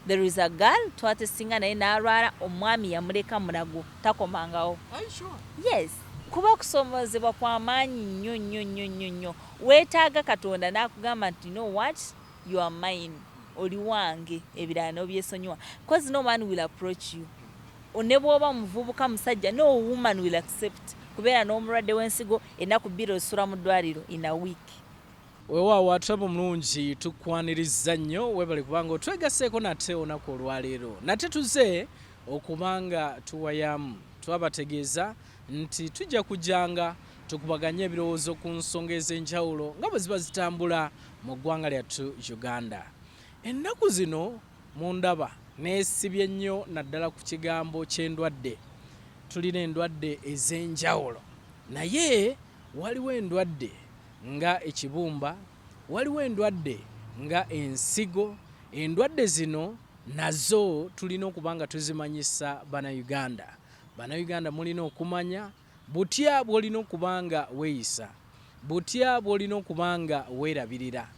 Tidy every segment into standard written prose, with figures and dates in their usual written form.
there is a girl twatesinga naye n'alwala omwami yamuleka mulago takomangawo. Yes, kuba okusomozebwa kw'amaanyi nnyo. Weetaaga Katonda n'akugamba nti you know what, you are mine, oli wange, ebirala n'obyesonyiwa, because no man will approach you. Ne bw'oba muvubuka musajja, no woman will accept kubeera n'omulwadde w'ensigo ennaku 2 osula mu ddwaliro in a week. Weewaawo ataba mulungi tukwaniriza nnyo webale kubanga otwegaseeko nate olunaku olwaleero. Nate tuze okubanga tuwayamu twabategeeza nti tujja kujjanga tukubaganya ebirowoozo ku nsonga ez'enjawulo nga bwe ziba zitambula mu ggwanga lyattu Uganda. Ennaku zino mu ndaba neesibye nnyo naddala ku kigambo ky'endwadde. Tulina endwadde ez'enjawulo, naye waliwo endwadde nga ekibumba, waliwo endwadde nga ensigo. Endwadde zino nazo tulina okubanga tuzimanyisa Bannayuganda. Bannayuganda mulina okumanya butya bw'olina okubanga weeyisa, butya bw'olina okubanga weerabirira,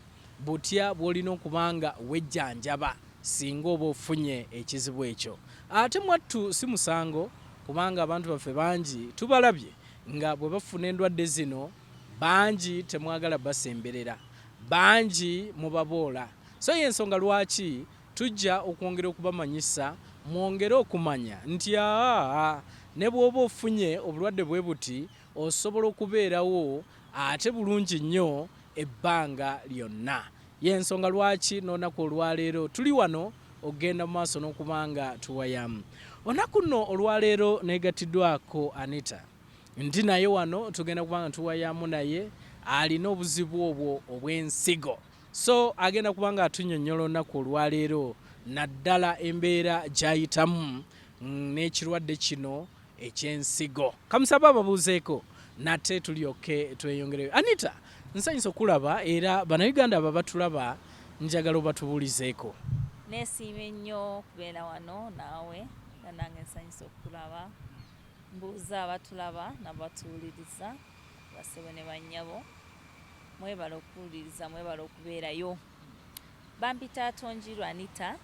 butya bw'olina okubanga wejjanjaba singa oba ofunye ekizibu ekyo. Ate mwattu si musango kubanga abantu baffe bangi tubalabye nga bwe bafuna endwadde zino bangi temwagala basemberera, bangi mubaboola. So y'ensonga lwaki tujja okwongera okubamanyisa mwongere okumanya nti ne bw'oba ofunye obulwadde bwe buti osobola okubeerawo ate bulungi nnyo ebbanga lyonna. Y'ensonga lwaki n'olunaku olwaleero tuli wano ogenda mu maaso n'okubanga tuwayamu. Olunaku nno olwaleero neegatiddwako Anita. Ndi naye wano tugenda kubanga tuwayamu naye alina obuzibu obwo obw'ensigo. So agenda kubanga atunnyonnyola olunaku olwaleero naddala embeera gy'ayitamu n'ekirwadde kino eky'ensigo. Kamusaba ababuuzeeko nate tulyoke tweyongereyo. Anita, nsanyusa okulaba era Bannayuganda abo batulaba njagala obatubuulizeeko. Neesiimye nnyo kubeera wano naawe, nange nsanyusa okulaba. Mbuuza abatulaba n'abatuwuliriza, basebo ne bannyabo, mwebala okuwuliriza, mwebala okubeerayo. Bampita ATONGIRWA ANITA,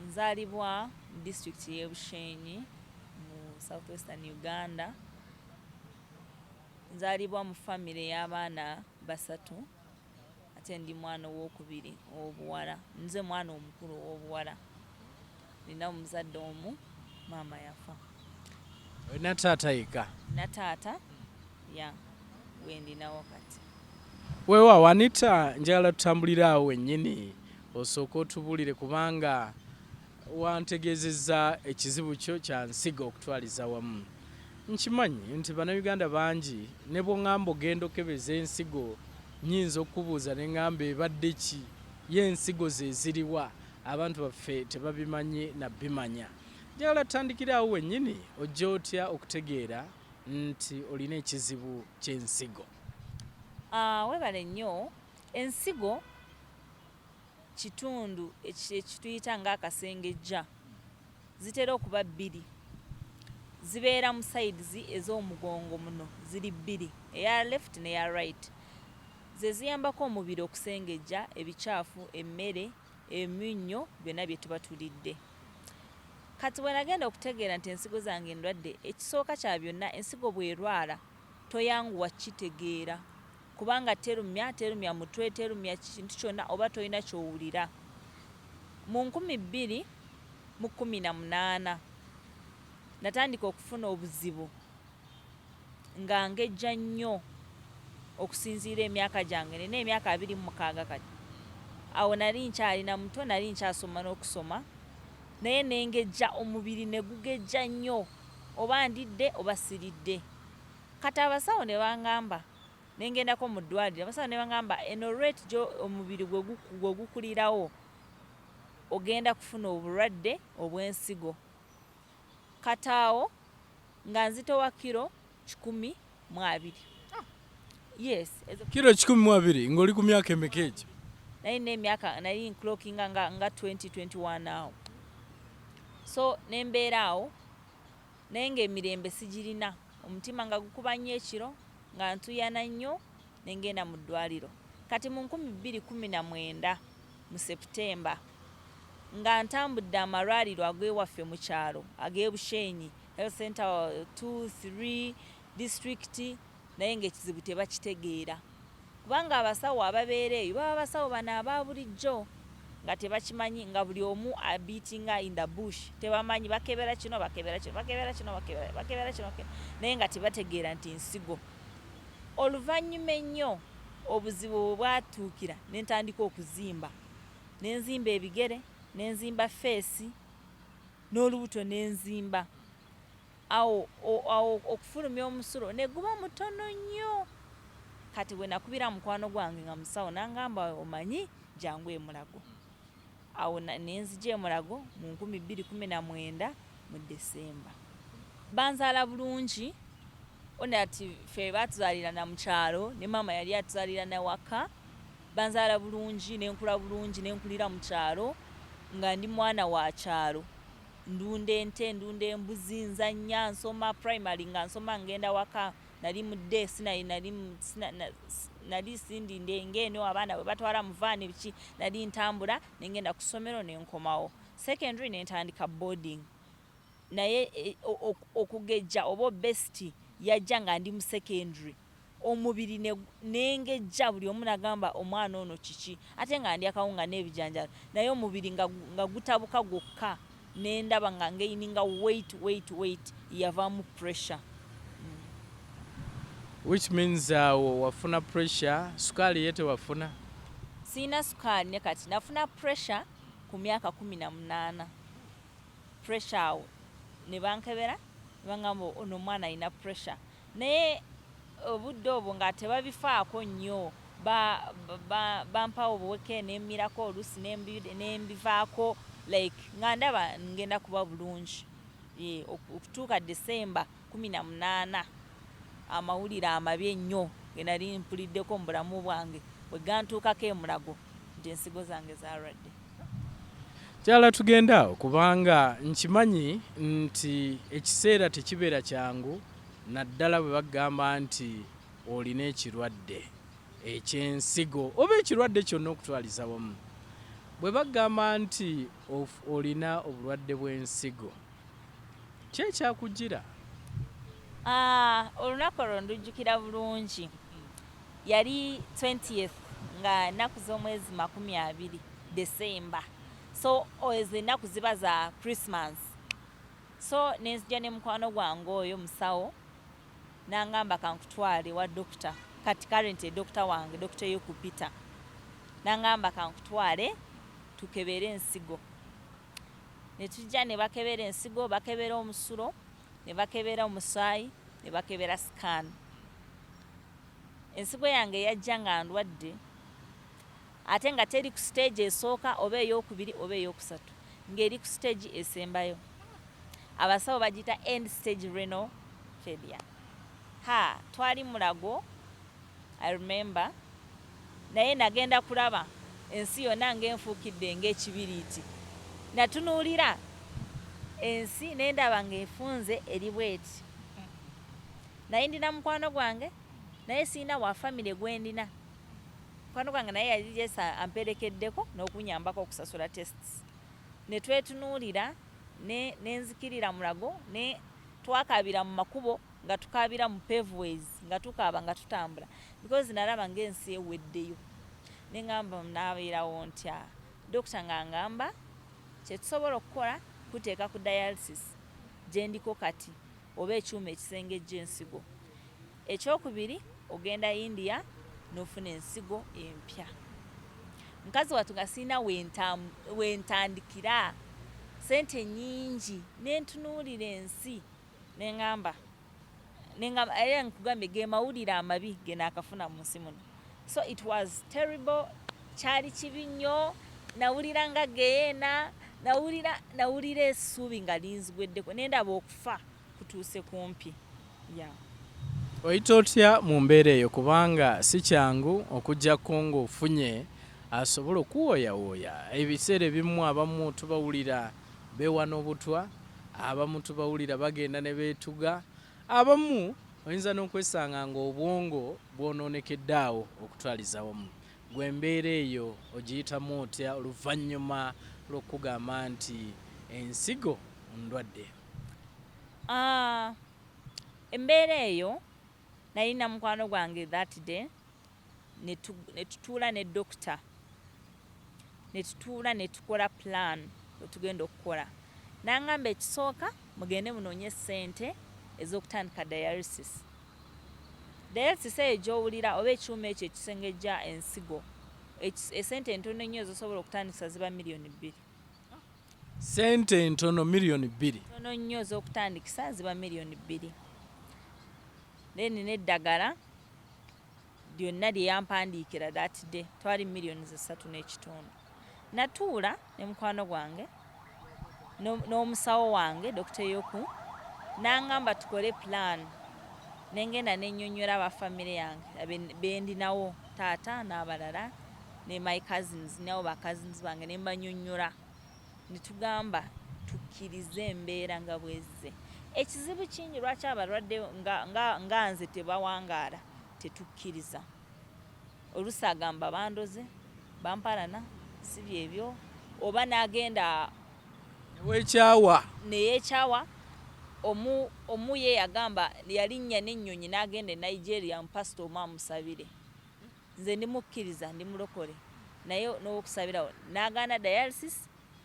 nzaalibwa mu disitulikiti y'e Bushenyi mu South Western Uganda. Nzaalibwa mu famire y'abaana 3 ate ndi mwana ow'okubiri ow'obuwala. Nze mwana omukulu ow'obuwala, nina omuzadde omu, maama yafa. Olina taata yekka? Na taata ya gwendinawo kati. Weewaawo Anita, njagala tutambulira awo wennyini osooka otubuulire kubanga wantegeezezza ekizibu kyo kya nsigo okutwaliza wamu. Nkimanyi nti Bannayuganda bangi ne bw'oŋŋamba ogenda okebeza ensigo nnyinza okubuuza ne ŋŋamba ebadde ki, y'ensigo ze ziriwa, abantu baffe tebabimanyi na bimanya. Njagala tutandikira awo wennyini ojja otya okutegeera nti olina ekizibu ky'ensigo? Webale nnyo. Ensigo kitundu ekituyita ng'akasengejja. Zitera okuba 2. Zibeera mu sides ez'omugongo muno ziri 2, eya left n'eya right. Ze ziyambako omubiri okusengejja ebicaafu, emmere, eminnyo, byonna bye tuba tulidde. Kati bwe nagenda okutegeera nti ensigo zange endwadde, ekisooka kya byonna, ensigo bw'erwala toyanguwa kitegeera kubanga terumya mutwe, terumya kintu kyonna oba tolina ky'owulira. Mu 2018 natandika okufuna obuzibu nga ngejja nnyo okusinziira emyaka gyange. Nina emyaka 26 kati. Awo nali nkyalina muto, nali nkyasoma n'okusoma, naye nengejja omubiri ne gugejja nnyo, oba ndidde oba siridde. Kati abasawo ne bangamba, nengendako mu ddwaliro, abasawo ne bangamba eno rate gyo omubiri gwe gukulirawo ogenda kufuna obulwadde obw'ensigo. Kati awo nga nzitowa kilo 120. Yes. Kilo 120 ng'oli ku myaka emeka egyo? Nali clockinga nga 2021 awo. So nembeera awo naye ng'emirembe sigirina, omutima nga gukuba nnyo ekiro, nga ntuyana nnyo, nengenda mu ddwaliro. Kati mu 2019 mu September nga ntambudde amalwaliro ag'ewaffe mu kyalo ag'ebushenyi health center 2 3 district naye ng'ekizibu tebakitegeera kubanga abasawo ababeera eyo baba abasawo bano aba bulijjo nga tebakimanyi nga buli omu abiitinga in the bush tebamanyi bakebera kino naye nga tebategeera nti nsigo. Oluvannyuma ennyo obuzibu bwe bwatuukira ne ntandika okuzimba nenzimba ebigere nenzimba feesi n'olubuto nenzimba awo okufulumya omusulo ne guba mutono nnyo. Kati bwe nakubira mukwano gwange nga musawo n'angamba omanyi jangu emulago awo nenzija emulago mu 2019 mu Desemba. Banzaala bulungi onati ffe batuzaalirana mu kyalo ne mama yali atuzaalirana waka. Banzaala bulungi nenkula bulungi nenkulira mu kyalo nga ndi mwana wa kyalo ndunda ente ndunda embuzi nzanya nsoma primary nga nsoma ngenda waka nali mu desi nali sindi ngeno abaana bwe batwala mu van biki nali ntambula nengenda ku ssomero nenkomawo. Secondary nentandika boarding naye okugejja oba best yajja nga ndi mu secondary omubiri nengejja buli omu nagamba omwana ono kiki ate nga ndi akawunga n'ebijanjalo naye omubiri nga gutabuka gwokka nendaba nga ngeininga weight yavaamu pressure. Which means wafuna pressure sukali yete wafuna? Sina sukali ne kati nafuna pressure ku myaka 18. Pressure awo ne bankebera bangamba ono mwana alina pressure naye obudde obwo nga tebabifaako nnyo bampawo obuweke nemmirako oluusi nembivaako like nga ndaba ngenda kuba bulungi. Okutuuka December 18 amawulire amabi ennyo ge nali mpuliddeko mu bulamu bwange bwe gantuukako emulago nti ensigo zange zaalwadde. Kyala tugenda kubanga nkimanyi nti ekiseera tekibeera kyangu naddala bwe bagamba nti olina ekirwadde ekyensigo oba ekirwadde kyonna okutwaliza wamu. Bwe bagamba nti olina obulwadde bw'ensigo kyekyakugira? Olunaku olwo ndujjukira bulungi yali 20th nga nnaku z'omwezi 20 December. So ezo ennaku ziba za Christmas. So nenzija ne mukwano gwange oyo musawo nangamba kankutwale wa dokita kati current dokita wange dokita Yokupita nangamba kankutwale tukebere ensigo. Ne tujja ne bakebera ensigo bakebera omusulo ne bakebera omusaayi ne bakebera scan. Ensigo yange yajja nga ndwadde ate nga teri ku stage esooka oba ey'okubiri oba ey'okusatu ng'eri ku stage esembayo. Abasawo bagita end stage renal failure. Twali mulago I remember naye nagenda kulaba ensi yonna ng'enfuukidde ng'ekibiriiti. Natunuulira ensi nendaba ng'efunze eri bweti. Naye ndina mukwano gwange naye siina wa family gwendina. Mukwano gwange naye yali jesa amperekeddeko n'okunyambako okusasula tests. Ne twetunuulira nenzikirira mulago ne twakabira mu makubo nga tukabira mu paveways nga tukaaba nga tutambula because nalaba ng'ensi eweddeyo. Ne ngamba naabeerawo ntya. Dokita ng'angamba kyetusobola okukola kuteeka ku dialysis gye ndiko kati oba ekyuma ekisengejja ensigo. Ekyokubiri ogenda India n'ofuna ensigo empya. Mukazi wattu nga siina wentandikira sente nyingi nentunuulira ensi nengamba era nkugambye ge mawulire amabi ge naakafuna mu nsi muno. So it was terrible. Kyali kibi nnyo. Nawulira nga geyeena nawulira essuubi nga linzigweddeko nendaba okufa kutuuse kumpi. Oyita otya mu mbeera eyo kubanga si kyangu okuggyako ng'ofunye asobola okuwooyawooya. Ebiseera ebimu abamu tubawulira beewana obutwa, abamu tubawulira bagenda ne beetuga, abamu oyinza n'okwesanga ng'obwongo bwonoonekeddaawo okutwaliza wamu. Gwe embeera eyo ogiyitamu otya oluvannyuma lw'okugamba nti ensigo ndwadde? Embeera eyo nalina mukwano gwange that day netutuula ne dokita netutuula netukola plan wetugenda okukola. Nangamba ekisooka mugende munoonye ssente ez'okutandika dialysis. Dialysis eyo gy'owulira oba ekyuma ekyo ekisengejja ensigo, esente entono ennyo ezosobola okutandikisa ziba miliyoni 2. Sente entono miliyoni 2? Ntono nnyo ez'okutandikisa ziba miliyoni 2. Then n'eddagala lyonna lye yampandiikira that day twali miliyoni 3.5. Natuula ne mukwano gwange n'omusawo wange Dr. Yoku n'angamba tukole plan. Nengenda nennyonnyola abafamire yange bendinawo taata n'abalala ne my cousins nabo ba cousins bange ne mbanyonnyola ne tugamba tukkirize embeera nga bwezze. Ekizibu kingi lwaki abalwadde nga nze tebawangaala tetukkiriza. Oluusi agamba bandoze bampalana si byebyo oba n'agenda neyeekyawa. Omu ye yagamba yalinnya n'ennyonyi n'agenda e Nigeria mpasita omu amusabire. Nze ndimukkiriza ndimulokole naye n'okusabirawo n'agaana dialysis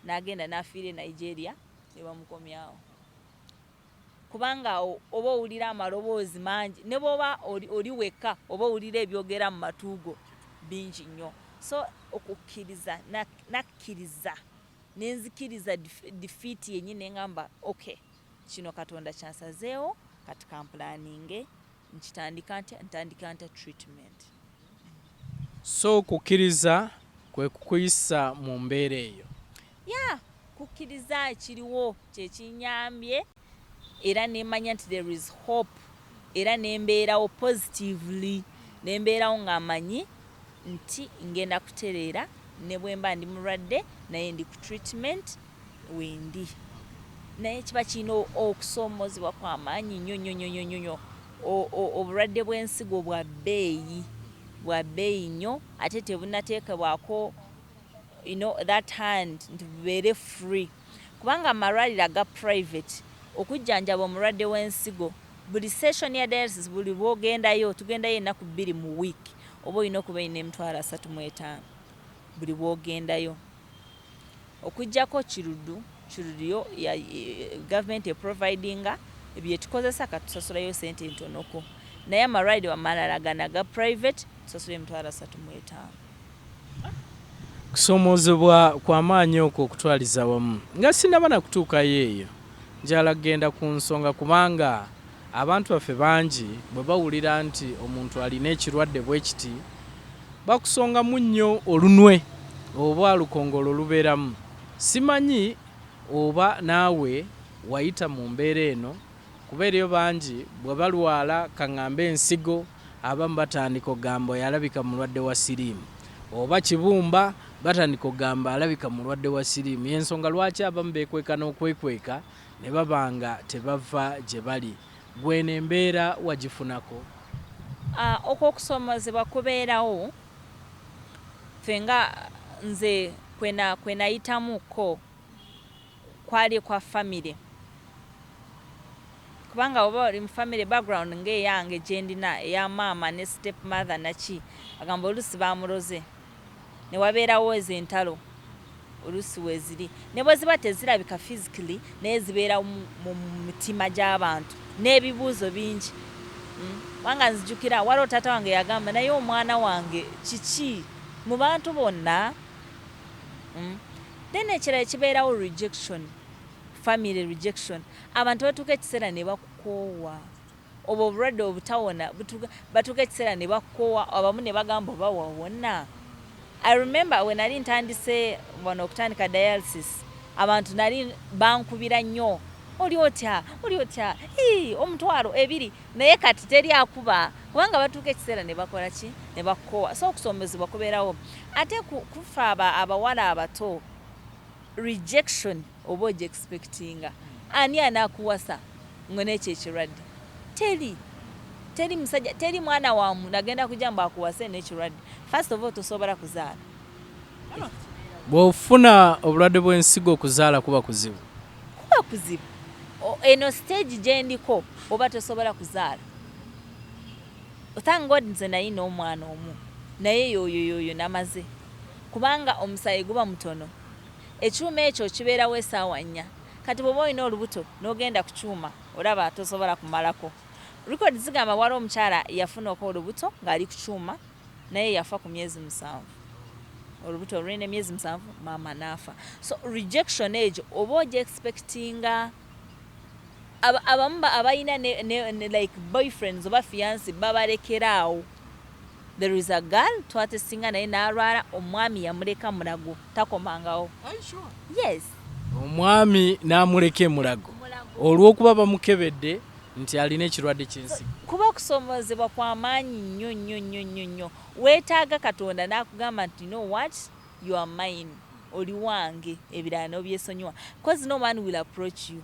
n'agenda n'afiira e Nigeria ne bamukomyawo. Kubanga oba owulira amaloboozi mangi ne bw'oba oli wekka oba owulira ebyogera mu matuugo bingi nnyo. So okukkiriza nakkiriza nenzikiriza defeat yennyini engamba okay kino Katonda kyansazeewo kati kampulaninge nkitandika ntya treatment. So kukkiriza kwe kukuyisa mu mbeera eyo? Kukkiriza kiriwo kyekinyambye era nemanya nti there is hope era nembeerawo positively nembeerawo ng'amanyi nti ngenda kutereera ne bwe mba ndi mulwadde naye ndi ku treatment wendi. Naye kiba kirina okusoomozebwa kw'amaanyi nnyo. Obulwadde bw'ensigo bwa bbeeyi nnyo ate tebunateekebwako that hand nti bubeere free. Kubanga amalwaliro aga private okujjanjaba omulwadde w'ensigo buli session ya dialysis buli bwogendayo tugendayo ennaku 2 mu week oba olina okuba olina $35 buli bwogendayo. Okujjako kirudu yo government eprovidinga ebyo tukozesa katusasulayo sente ntonoko naye amalwaliro amalala gana ga private tusasula $35. Kusoomozebwa kw'amaanyi okwo okutwaliza wamu nga sinaba na kutuukayo eyo njala kgenda ku nsonga kubanga abantu baffe bangi bwe bawulira nti omuntu alina ekirwadde bwe kiti bakusongamu nnyo olunwe oba lukongolo lubeeramu. Simanyi oba naawe wayita mu mbeera eno kuba eriyo bangi bwe balwala kaŋŋambe ensigo abamu batandika okugamba yalabika mulwadde wa siriimu oba kibumba batandika okugamba alabika mulwadde wa siriimu. Y'ensonga lwaki abamu beekweka n'okwekweka ne babanga tebava gye bali. Gwe n'embeera wagifunako? Okw'okusoomozebwa kubeerawo ffe nga nze kwe nayitamuko kwali kwa family. Kubanga oba oli mu family background ng'eyange gye ndina eya maama ne step mother naki agamba oluusi bamuloze ne wabeerawo ezo entalo oluusi weziri ne bwe ziba tezirabika physically naye zibeera mu mitima gy'abantu n'ebibuuzo bingi. Wanga nzijukira waliwo taata wange yagamba naye omwana wange kiki mu bantu bonna. Then ekirala kibeerawo rejection, family rejection. Abantu batuuka ekiseera ne bakukoowa oba obulwadde obutawona batuuka ekiseera ne bakukoowa abamu ne bagamba oba wawona. I remember when nali ntandise wano okutandika dialysis abantu nali bankubira nnyo oli otya omutwalo 2 naye kati teri akuba kubanga batuuka ekiseera ne bakola ki ne bakoowa. So okusoomozebwa kubeerawo ate kufa abawala abato rejection oba ogi expectinga ani anakuwasa ngo n'ekyo ekirwadde teri musajja teri mwana wamu nagenda kujja mbu akuwase n'ekirwadde. First of all tosobola kuzaala bw'ofuna obulwadde bw'ensigo okuzaala kuba kuzibu eno stage gye ndiko oba tosobola kuzaala. Thank God nze nayina omwana omu naye yoyo namaze kubanga omusayi guba mutono. Ekyuma ekyo kibeerawo essaawa 4 kati bw'oba olina olubuto n'ogenda ku kyuma olaba tosobola kumalako. Record zigamba wali omukyala yafunako olubuto ng'ali ku kyuma naye yafa ku myezi 7. Olubuto olwine myezi 7 maama n'afa. So rejection egyo oba ogye expectinga abamu abayina ne like boyfriends oba fiancé babalekerawo. There is a girl twatesinga naye n'alwala omwami yamuleka mulago takomangawo. Yes. Omwami n'amuleka mulago olw'okuba bamukebedde nti alina ekirwadde ky'ensigo. Kuba okusomozebwa kw'amaanyi nnyo. Weetaaga Katonda n'akugamba nti you know what, you are mine, oli wange, ebirala n'obyesonyiwa. Because no man will approach you.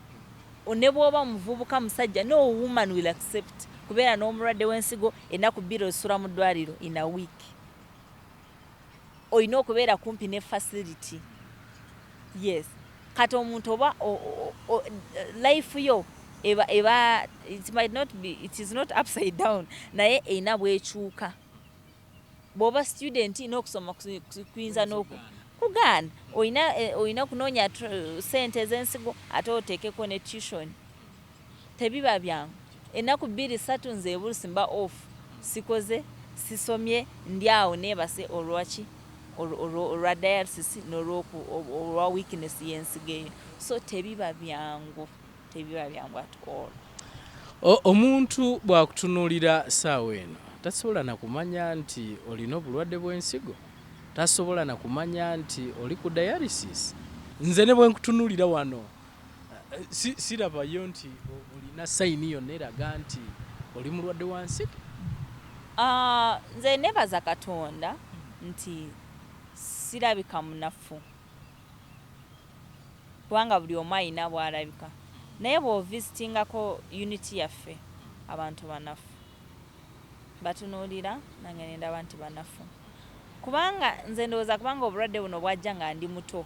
Ne bw'oba muvubuka musajja no woman will accept kubeera n'omulwadde w'ensigo ennaku 2 osula mu ddwaliro in a week. Olina okubeera kumpi ne facility. Yes. Kati omuntu oba life yo eba it is not upside down naye erina bwekyuka. Bw'oba student n'okusoma kuyinza kugaana olina kunoonya sente ez'ensigo ate oteekeko ne tuition. Tebiba byangu. Ennaku 2-3 nze ebulusi mba off sikoze sisomye ndi awo neebase olwaki olwa dialysis n'olwa weakness y'ensigo eyo. So tebiba byangu at all. Omuntu bw'akutunuulira ssaawa eno tasobola na kumanya nti olina obulwadde bw'ensigo, tasobola na kumanya nti oli ku dialysis. Nze ne bwe nkutunuulira wano sirabayo nti olina sayini yonna eraga nti oli mulwadde wa nsigo. Nze nebaza Katonda nti sirabika munafu kubanga buli omu alina bw'alabika. Naye bw'ovisitingako unity yaffe abantu banafu batunuulira nange nendaba nti banafu kubanga nze ndowooza kubanga obulwadde buno bwajja nga ndi muto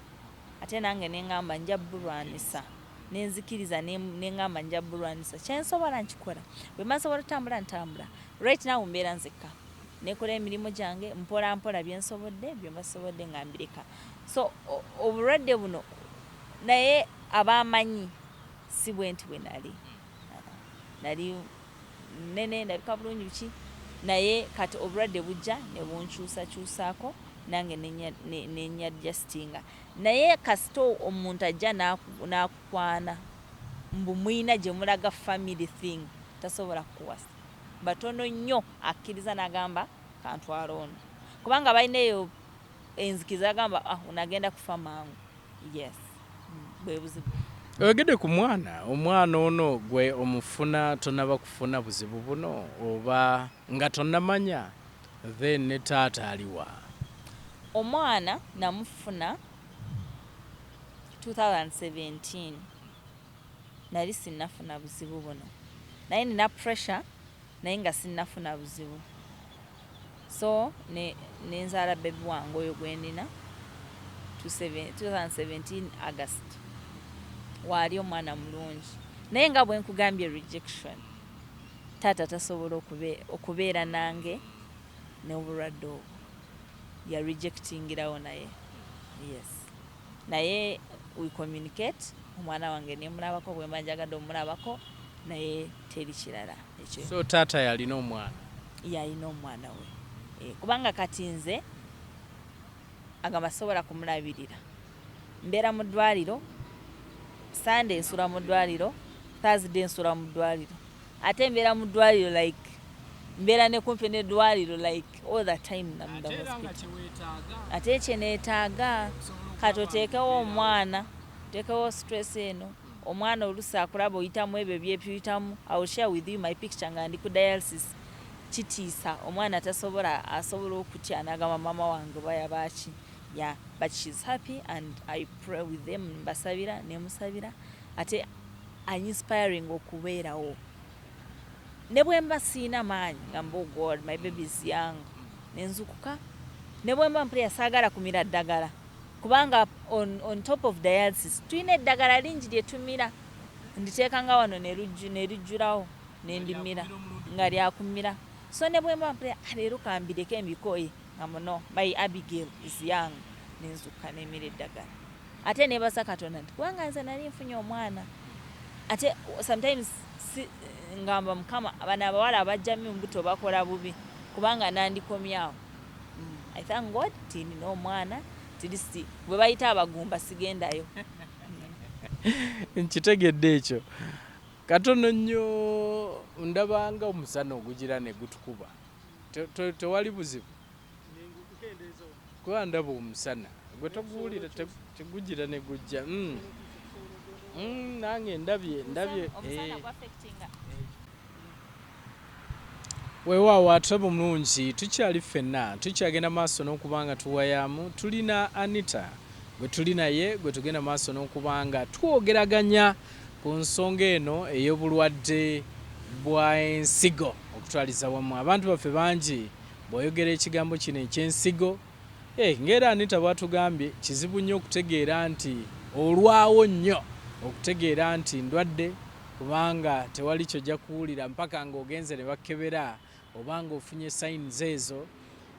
ate nange neŋŋamba nja bulwanisa nenzikiriza neŋŋamba nja bulwanisa kyensobola nkikola bwe masobola otambula ntambula. Right now mbeera nzekka nekola emirimu gyange mpola mpola byensobodde byembasobodde nga mbireka. So obulwadde buno naye abaamanyi si bwenti bwe nali nene ndabika bulungi biki naye kati obulwadde bujja ne bunkyusakyusaako nange nenya adjustinga. Naye kasita omuntu ajja n'akukwana mbu mwina gye mulaga family thing tasobola kukuwasa. Batono nnyo akkiriza n'agamba kantwala ono kubanga balina eyo enzikiriza agamba unagenda kufa mangu. Yes. Bwe buzibu. Oyogedde ku omwana ono gwe omufuna tonaba kufuna buzibu buno oba nga tonnamanya then ne taata aliwa? Omwana namufuna 2017 nali sinnafuna buzibu buno naye nina pressure naye nga sinnafuna buzibu. So nenzala baby wange oyo gwendina 2017 August. Waali omwana mulungi naye nga bwe nkugambye rejection taata tasobola okubeera nange n'obulwadde obwo ya rejectingirawo naye. Yes. Naye we communicate omwana wange nemulabako bwe mbanjagadde omulabako naye teri kirala ekyo. So taata yalina omwana? Yalina omwana we. Kubanga kati nze agamba sobola kumulabirira mbeera mu ddwaliro Sunday nsula mu ddwaliro, Thursday nsula mu ddwaliro. Ate mbeera mu ddwaliro like mbeera ne kumpi n'eddwaliro like all the time namuda hospital. Ate kye neetaaga kati oteekewo omwana, oteekewo stress eno. Omwana oluusi akulaba oyitamu ebyo byepiyitamu. I will share with you my picture nga ndi ku dialysis. Kitiisa omwana asobola okutya n'agamba mama wange bayabaaki. Yeah, but she's happy and I pray with them. Mbasabira nemusabira ate inspiring okubeerawo. Ne bwe mba siina maanyi ngamba oh God my baby is young nenzukuka. Ne bwe mba mpulira saagala kumira ddagala kubanga on top of dialysis tulina eddagala lingi lye tumira nditeekanga wano ne lijjulawo ne ndimira nga lyakumira. So ne bwe mba leero kambireko embikoye nga muno by Abigail is young nenzuka nemira eddagala ate nebaza Katonda nti kubanga nze nali nfunye omwana ate sometimes ngamba Mukama abana abawala abajjami mbuto bakola bubi kubanga nandikomyawo. I thank God tini n'omwana tilisi bwe bayita abagumba sigendayo. Nkitegedde ekyo katono nnyo ndabanga omusana ogugira ne gutukuba tewali buzibu kuba ndaba omusana gwe toguwulira tegugira ne gujja nange ndabye weewaawo ataba omulungi tukyali ffenna tukyagenda maaso n'okubanga tuwayamu tulina Anita gwe tuli naye gwe tugenda maaso n'okubanga twogeraganya ku nsonga eno ey'obulwadde bwa ensigo okutwaliza wamu. Abantu baffe bangi bw'oyogera ekigambo kino eky'ensigo ng'era Anita bw'atugambye kizibu nnyo okutegeera nti olwawo nnyo okutegeera nti ndwadde kubanga tewali kyojja kuwulira mpaka ng'ogenze ne bakebera obanga ofunye signs ezo.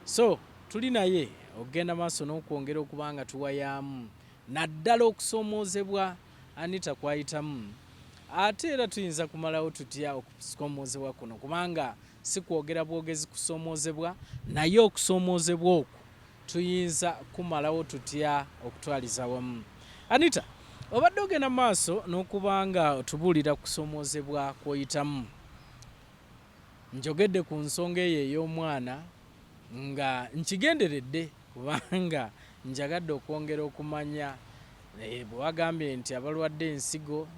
So tuli naye okugenda maaso n'okwongera okubanga tuwayamu naddala okusoomoozebwa Anita kwayitamu ate era tuyinza kumalawo tutya okusoomoozebwa kuno kubanga si kwogera bwogezi kusoomoozebwa naye okusoomoozebwa okwo tuyinza kumalawo tutya okutwaliza wamu. Anita obadde ogenda maaso n'okubanga otubuulira kusoomoozebwa kw'oyitamu njogedde ku nsonga eyo ey'omwana nga nkigenderedde kubanga njagadde okwongera okumanya bwe wagambye nti abalwadde ensigo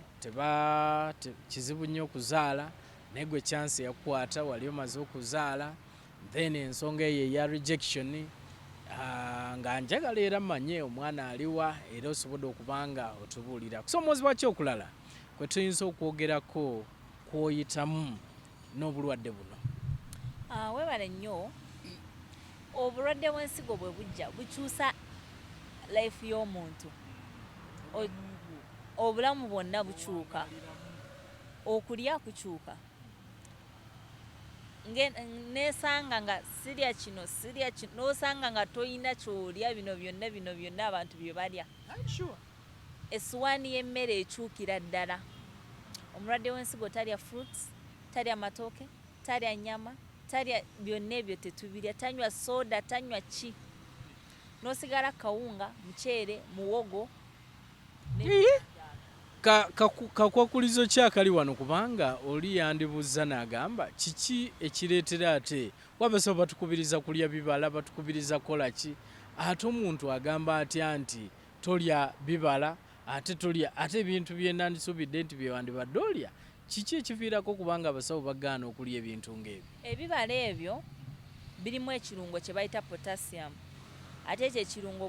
kizibu nnyo okuzaala naye gwe chance yakukwata wali omaze okuzaala then ensonga eyo eya rejection nga njagala era manye omwana aliwa era osobodde okubanga otubuulira kusoomoozebwa ki okulala kwe tuyinza okwogerako kw'oyitamu n'obulwadde buno. Weebale nnyo. Obulwadde bw'ensigo bwe bujja bukyusa life y'omuntu, obulamu bwonna bukyuka, okulya kukyuka. Nesanga nga sirya kino n'osanga nga toyina kyolya bino byonna abantu bye balya. Essuwaani y'emmere ekyukira ddala. Omulwadde w'ensigo talya fruits, talya matooke, talya nnyama, talya byonna ebyo tetubirya, tanywa soda, tanywa ki. N'osigala kawunga, muceere, muwogo. Kakwakulizo ki akali wano kubanga oli yandibuuza n'agamba kiki ekireetera ate wabasoba batukubiriza kulya bibala batukubiriza kola ki ate omuntu agamba atya nti tolya bibala ate tolya ate ebintu byenandisubidde nti byewandibadde olya kiki ekiviirako kubanga abasawo bagaana okulya ebintu ng'ebyo? Ebibala ebyo birimu ekirungo kye bayita potassium ate ekyo ekirungo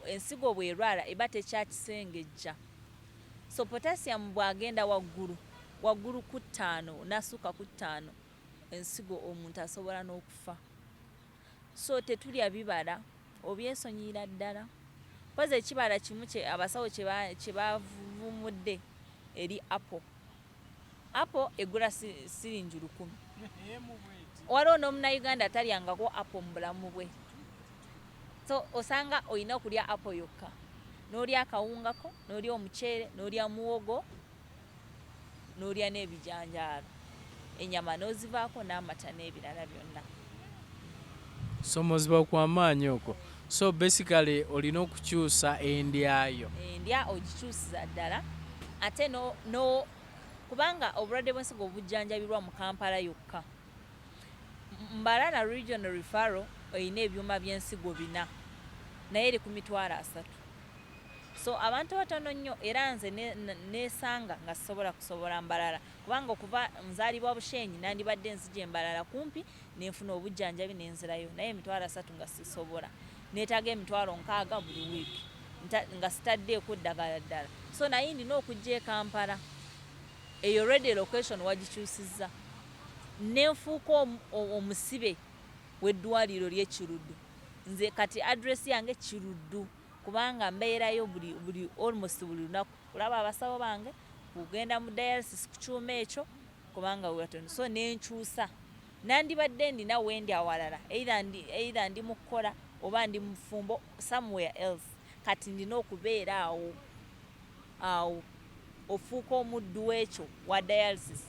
ensigo bw'erwala eba tekyakisengejja. So potassium bw'agenda waggulu ku 5 n'assuka ku 5 ensigo omuntu asobola n'okufa. So tetulya bibala obyesonyiira ddala. Poze ekibala kimu abasawo kye bavumudde eri apple egula siringi 10. Waliwo n'omunnayuganda atalyangako apple mu bulamu bwe. So osanga olina okulya apple yokka, n'olya akawungako, n'olya omuceere, n'olya muwogo, n'olya n'ebijanjaalo, ennyama n'ozivaako n'amata n'ebirala byonna. Somoozebwa kw'amaanyi okwo. So basically olina okukyusa endyayo. Endya ogikyusiza ddala ate no kubanga obulwadde bw'ensigo bujjanjabirwa mu Kampala yokka. Mbarara regional referral oyina ebyuma by'ensigo 4 naye eri ku mitwalo 3. So abantu batono nnyo era nze nesanga nga sobola Mbarara kubanga okuva nzaalibwa Bushenyi nandibadde nzija Mbarara kumpi nenfuna obujjanjabi nenzirayo naye emitwalo 3 nga sisobola. Neetaaga emitwalo 6 buli wiiki nga sitaddeeko ddagala ddala. So naye ndina okujja e Kampala eyo radio location wagikyusizza nenfuuka omusibe w'eddwaliro ly'e Kiruddu. Nze kati address yange Kiruddu kubanga mbeerayo buli almost buli lunaku kulaba abasawo bange kugenda mu dialysis ku kyuma ekyo kubanga wetono so nenkyusa nandibadde ndina wendi awalala either ndi mu kukola oba ndi mu fumbo somewhere else kati ndina okubeera awo ofuuka omuddu w'ekyo wa dialysis.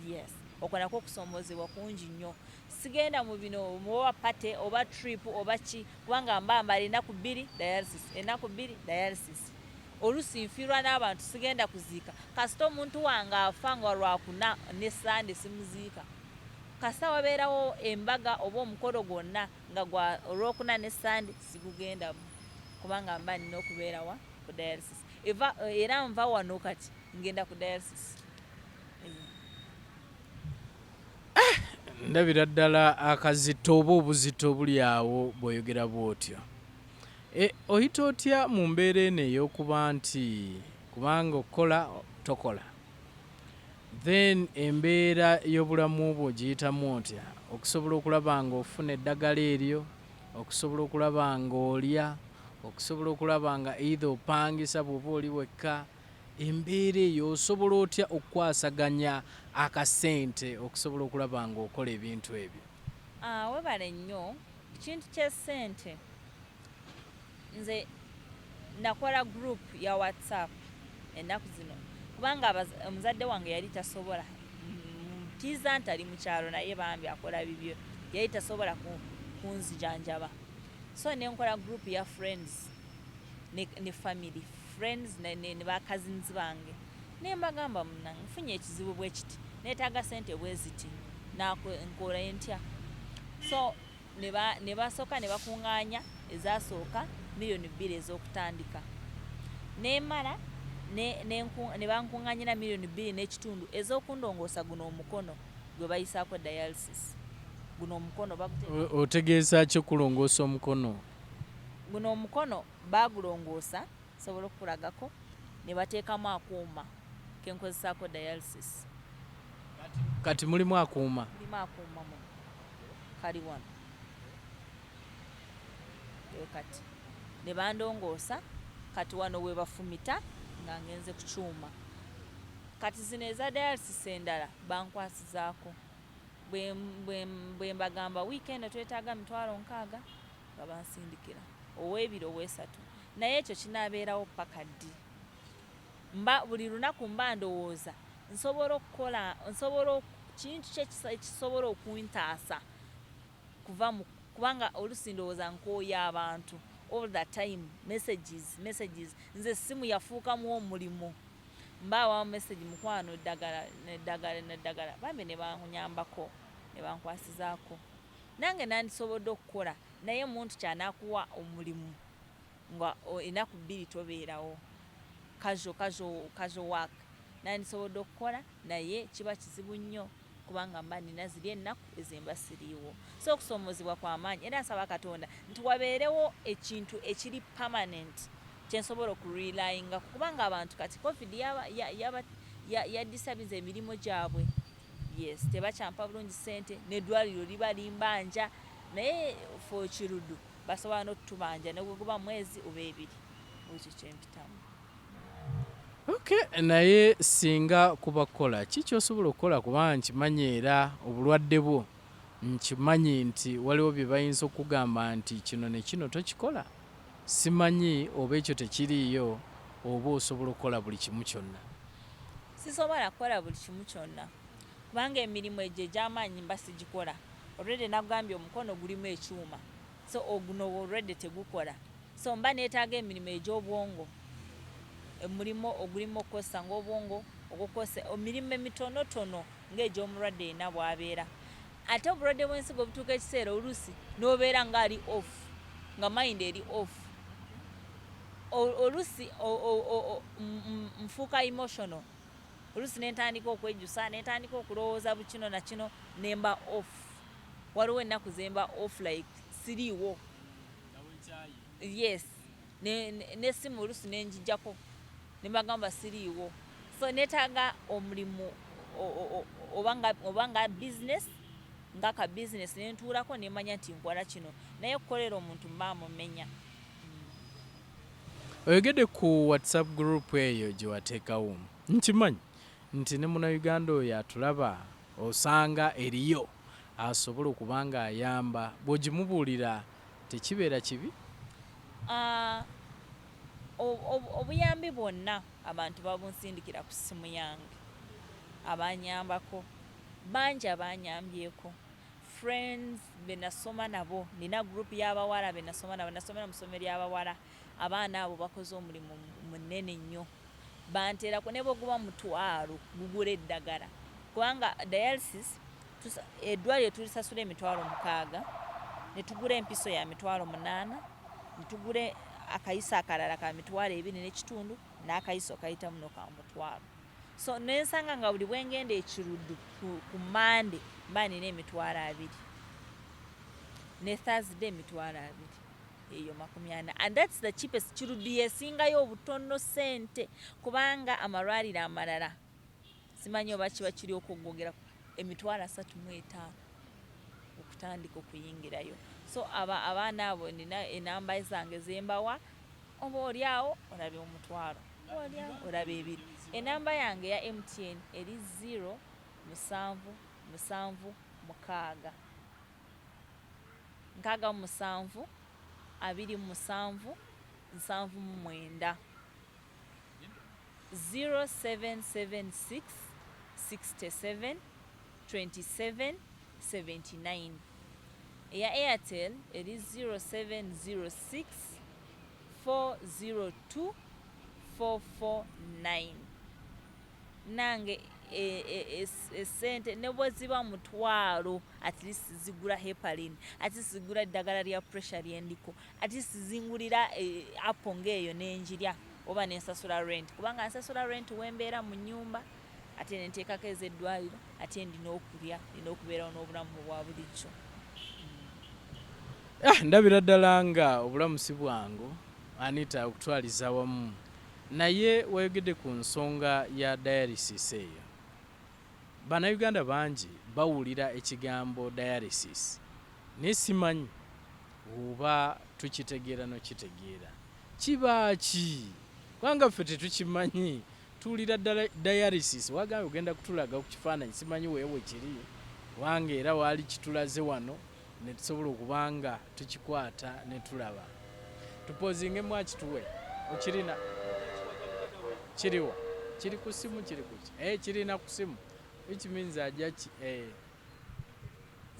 Yes, okonako okusoomozebwa kungi nnyo. Sigenda mu bino oba pate oba trip oba ki kubanga mbamba ennaku 2 dialysis ennaku 2 dialysis. Olusi nfiirwa n'abantu sigenda kuziika kasita omuntu wange afa nga lwakuna ne Sande simuziika. Kasita wabeerawo embaga oba omukolo gwonna nga gwa olwokuna ne Sande sigugendamu kubanga mba nina okubeerawa ku dialysis. Era nva wano kati ngenda ku dialysis. Ndabira ddala akazito oba obuzito buli awo bw'oyogera bw'otyo. Oyita otya mu mbeera eno ey'okuba nti kubanga okola tokola, then embeera y'obulamu bwo ogiyitamu otya okusobola okulaba nga ofuna eddagala eryo, okusobola okulaba nga olya, okusobola okulaba nga either opangisa bw'oba oli wekka, embeera eyo osobola otya okukwasaganya akasente okusobola okulaba nga okola ebintu ebyo? Webale nnyo ekintu ky'essente. Nze nakola group ya WhatsApp ennaku zino kubanga omuzadde wange yali tasobola kiza nti ali mu kyalo naye bambi akola bibyo yali tasobola kunzijanjaba, so nenkola group ya friends ne family friends ne ba cousins bange nembagamba munange nfunye ekizibu bwe kiti neetaaga sente bwe ziti nkola entya, so ne basooka ne bakuŋŋaanya ezasooka miliyoni 2 ez'okutandika nemala ne bankuŋŋaanyira miliyoni 2 n'ekitundu ez'okundongoosa guno omukono gwe bayisaako dialysis. Guno omukono otegeeza ki okulongoosa omukono? Guno omukono bagulongoosa sobola okulagako ne bateekamu akuuma kenkozesaako dialysis. Kati mulimu akuuma? Mulimu akuuma mu kali wano kati ne bandongoosa kati wano we bafumita nga ngenze ku kyuma. Kati zino eza dialysis endala bankwasizaako bwe mbagamba wiikendi twetaaga 60,000 nga bansindikira ow'ebiro ow'esatu, naye ekyo kinaabeerawo paka ddi. Buli lunaku mba ndowooza nsobola okukola kintu ekisobola okuntaasa kubanga olusi ndowooza nkooya abantu all the time, messages. Nze essimu yafuukamu omulimu, mbaawamu message mukwano eddagala bambi ne bannyambako ne bankwasizaako. Nange nandisobodde okukola naye muntu kyanaakuwa omulimu nga ennaku 2 tobeerawo casual work. Nandisobodde okukola naye kiba kizibu nnyo kubanga mba nina ziri ennaku ezimba siriiwo, so okusoomozebwa kw'amaanyi. Era nsaba Katonda nti wabeerewo ekintu ekiri permanent kyensobola okurelayinga kubanga abantu kati covid yadisabinza emirimu gyabwe. Yes, tebakyampa bulungi sente n'eddwaliro liba limbanja naye fo kirudu basobola n'otubanja ne bwe guba mwezi oba 2 ekyo kyempitamu. Okay, naye singa kubakola ki kyosobola okukola kubanga nkimanyi era obulwadde bwo nkimanyi nti waliwo bye bayinza okugamba nti kino ne kino tokikola, simanyi oba ekyo tekiriiyo oba osobola okukola buli kimu kyonna? Sisobola kukola buli kimu kyonna kubanga emirimu egyo egy'amaanyi mba sigikola. Already nagambye omukono gulimu ekyuma, so oguno already tegukola, so mba neetaaga emirimu egy'obwongo, emirimu ogulimu okukozesa ng'obwongo okukozesa emirimu emitonotono ng'egy'omulwadde yenna bw'abeera. Ate obulwadde bw'ensigo obutuuka ekiseera oluusi n'obeera ng'ali off, nga mind eri off, oluusi nfuuka emotional, oluusi nentandika okwejjusa nentandika okulowooza bukino na kino nemba off. Waliwo ennaku zemba off like siriiwo. Yes, n'essimu oluusi nenjijjako nembagamba siriiwo, so neetaaga omulimu obanga business ngaka business nentuulako nemanya nti nkola kino naye okukolera omuntu mba mumenya. oyogedde ku WhatsApp group eyo gye wateekawo nkimanyi nti ne munnayuganda oyo atulaba osanga eriyo asobola okuba nga ayamba bw'ogimubuulira tekibeera kibi? Obuyambi bwonna abantu babunsindikira ku ssimu yange. Abanyambako bangi abanyambyeko, friends benasoma nabo, nina group y'abawala benasoma nabo, nasomera mu ssomero ly'abawala. Abaana abo bakoze omulimu munene nnyo, banteerako ne bweguba mutwalo gugula eddagala, kubanga dialysis eddwaliro tulisasula $6,000, ne tugula empiso ya $8,000, ne tugula akayiso akalala ka $2.5 n'akayiso kayita muno ka $1,000. So nensanga nga buli bwengenda ekiruddu ku Monday mba nina $20, ne Thursday $20, eyo 40, and that's the cheapest. Kiruddu yesingayo obutono sente, kubanga amalwaliro amalala simanyi oba kiba kiri okugogeraku $35,000 okutandika okuyingirayo. So abaana abo nina enamba zange zembawa, oba oliawo olabe $1,000, oliawo olabe 2. Enamba yange ya MTN eri 07776 67 27 79 0776 67 27 79. Eya Airtel eri 0706 402 449. Nange esente ne bwe ziba $1,000 at least zigula heparin, at least zigula eddagala lya pressure lyendiko, at least zingulira apple ng'eyo n'enjirya oba nensasula rent, kubanga nsasula rent wembeera mu nnyumba ate nenteekako ez'eddwaliro ate ndina okulya, ndina okubeerawo n'obulamu bwa bulijjo. Ndabira ddala nga obulamu si bwangu Anita okutwaliza wamu, naye wayogedde ku nsonga ya dialysis eyo. Bannayuganda bangi bawulira ekigambo dialysis naye simanyi oba tukitegeera nokitegeera kiba ki, kubanga ffe tetukimanyi. Tuwulira dialysis wagambye ogenda kutulaga ku kifaananyi, simanyi weewe kiri, kubanga era waali kitulaze wano ne tusobola okuba nga tukikwata ne tulaba. Tupozingemu akituwe, okirina kiriwa, kiri ku ssimu, kiri ku ki? Kirina ku ssimu, which means ajja ki?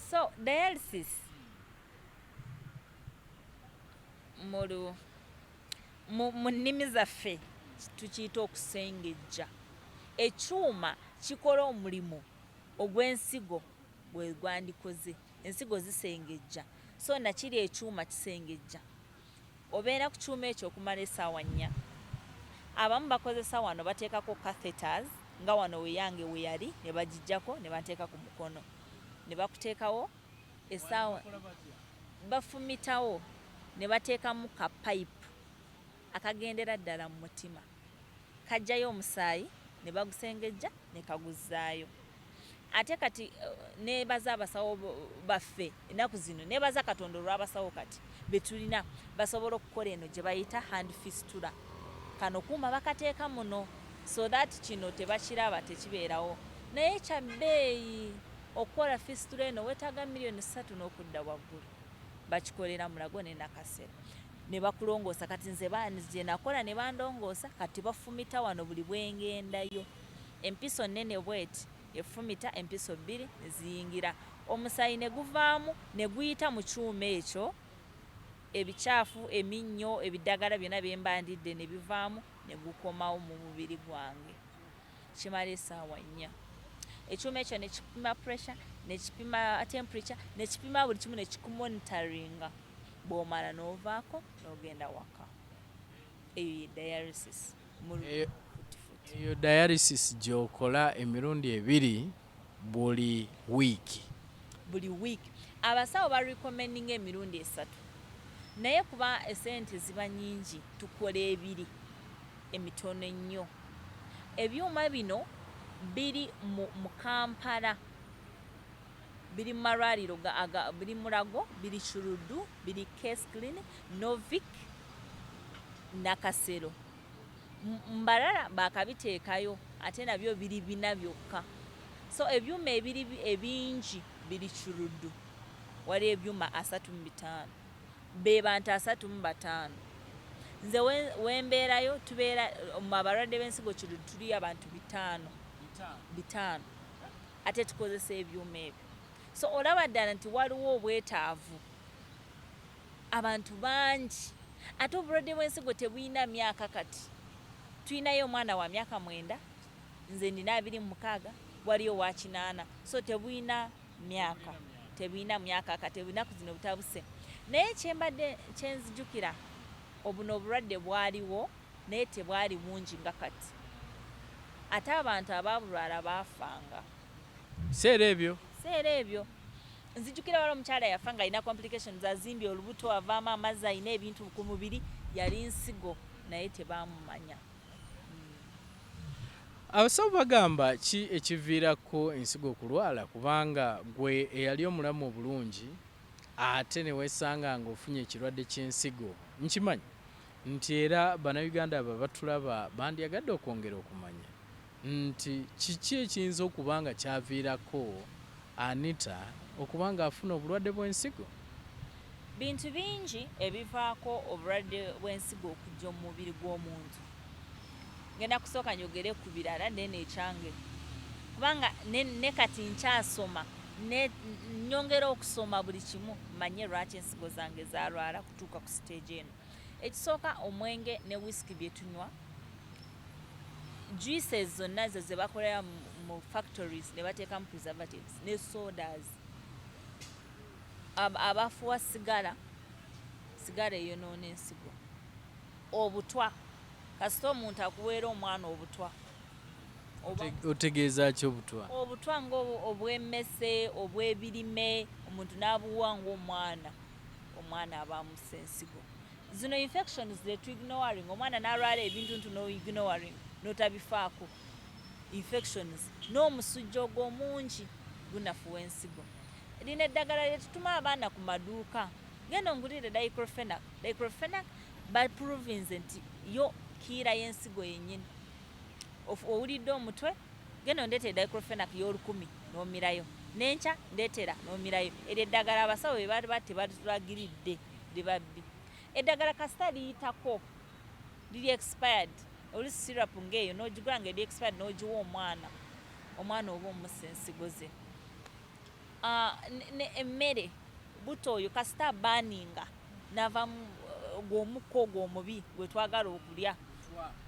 So dialysis mu nnimi zaffe tukiyita okusengejja. Ekyuma kikola omulimu ogw'ensigo bwe gwandikoze, ensigo zisengejja, so nakiri ekyuma kisengejja. Obeera ku kyuma ekyo okumala essaawa 4. Abamu bakozesa wano bateekako catheters nga wano weyange we yali, ne bagijjako ne bateeka ku mukono, ne bakuteekawo essaawa, bafumitawo ne bateekamu ka pipe akagendera ddala mu mutima, kajjayo omusaayi ne bagusengejja ne kaguzzaayo. Ate kati nebaza abasawo baffe ennaku zino, nebaza Katonda olw'abasawo kati betulina basobola okukola eno gye bayita hand fistula. Kano kuuma bakateeka muno so that kino tebakiraba tekibeerawo, naye kya bbeeyi. Okukola fistula eno weetaaga $3,000,000 n'okudda waggulu. Bakikolera Mulago ne Nakasero ne bakulongoosa. Kati nze gye nakola ne bandongoosa, kati bafumita wano buli bwengendayo. Empiso nnene bweti efumita, empiso 2 ne ziyingira, omusaayi ne guvaamu ne guyita mu kyuma ekyo, ebicaafu, eminnyo, ebiddagala byonna bye mbandidde ne bivaamu ne gukomawo mu mubiri gwange. Kimala essaawa 4. Ekyuma ekyo ne kipima pressure, ne kipima temperature, ne kipima buli kimu, ne kikumonitaringa. Bw'omala n'ovaako n'ogenda waka. Eyo ye dialysis. Eyo dialysis gy'okola emirundi 2 buli wiiki. Buli wiiki. Abasawo barecommendinga emirundi 3. Naye kuba esente ziba nnyingi tukola 2 emitono ennyo. Ebyuma bino biri mu Kampala, biri mu malwaliro biri Mulago, biri Kiruddu, biri Case Clinic, Novik nakasero mbalala bakabiteekayo ate nabyo biri bina byokka. So ebyuma ebiri ebingi biri kiruddu. Wali ebyuma 35 be bantu 35. Nze wembeerayo tubeera mu abalwadde b'ensigo kiruddu tuli abantu 5 ate tukozesa ebyuma ebyo. So olaba ddala nti waliwo obwetaavu abantu bangi ate obulwadde bw'ensigo tebulina myaka kati. Tulinayo omwana wa myaka 9, nze nina 26, waliyo wa 8. So tebulina myaka kati enaku zino butabuse. Naye kyembadde kyenzijukira obuno obulwadde bwaliwo naye tebwali bungi nga kati. Ate abantu ababulwala baafanga. Seera ebyo nzijukira wali omukyala yafa nga alina complications, azimbye olubuto, avaamu amazzi, alina ebintu ku mubiri, yali nsigo naye tebaamumanya. Abasawo bagamba ki ekiviirako ensigo okulwala, kubanga gwe eyali omulamu obulungi ate ne weesanga ng'ofunye ekirwadde ky'ensigo? Nkimanyi nti era bannayuganda abo batulaba bandyagadde okwongera okumanya nti kiki ekiyinza okuba nga kyaviirako Anita okuba ng'afuna obulwadde bw'ensigo? Bintu bingi ebivaako obulwadde bw'ensigo okujja mu mubiri gw'omuntu. Ngenda kusooka njogere ku birala nene ekyange, kubanga ne kati nkyasoma nyongera okusoma buli kimu manye lwaki ensigo zange zalwala kutuuka ku stage eno. Ekisooka omwenge ne whisky bye tunywa, juices zonna zo ze bakolera mu factories ne bateekamu preservatives, ne sodas, abafuwa sigala eyonoona ensigo, obutwa. Kasita omuntu akuweera omwana obutwa, otegeeza ki obutwa? Obutwa ng'obw'emmese, obw'ebirime, omuntu n'abuwa ng'omwana aba amussa ensigo. Zino infections zetu ignoring, omwana n'alwala ebintu ntu no ignoring, notabifaako. Infections n'omusujja ogw'omungi gunafuwa ensigo. Lino eddagala lye tutuma abaana ku maduuka, genda ongulire diclofenac baprovinze nti yo kiira y'ensigo yennyini. Owulidde omutwe, genda ondeetera diclofenac y'olukumi n'omirayo, n'enkya ndeetera n'omirayo. Eryo eddagala abasawo bye baba tebatulagiridde libabbi. Eddagala kasita liyitako liri expired, oli syrup ng'eyo n'ogigula ng'eri expired n'ogiwa omwana oba omussa ensigo ze. Emmere buto oyo kasita baaninga nava gw'omukka ogwo omubi gwe twagala okulya,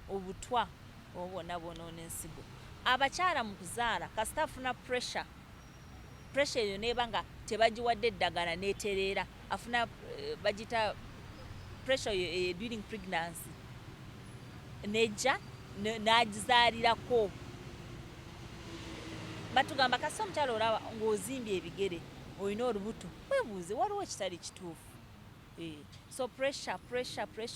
obutwa obwonna bwonoona ensigo. Abakyala mu kuzaala kasita afuna pressure eyo neeba nga tebagiwadde eddagala n'etereera, afuna bagita pressure during pregnancy, nejja n'agizaalirako. Batugamba kasita omukyala olaba ng'ozimbye ebigere, olina olubuto, weebuuze waliwo ekitali kituufu. So pressure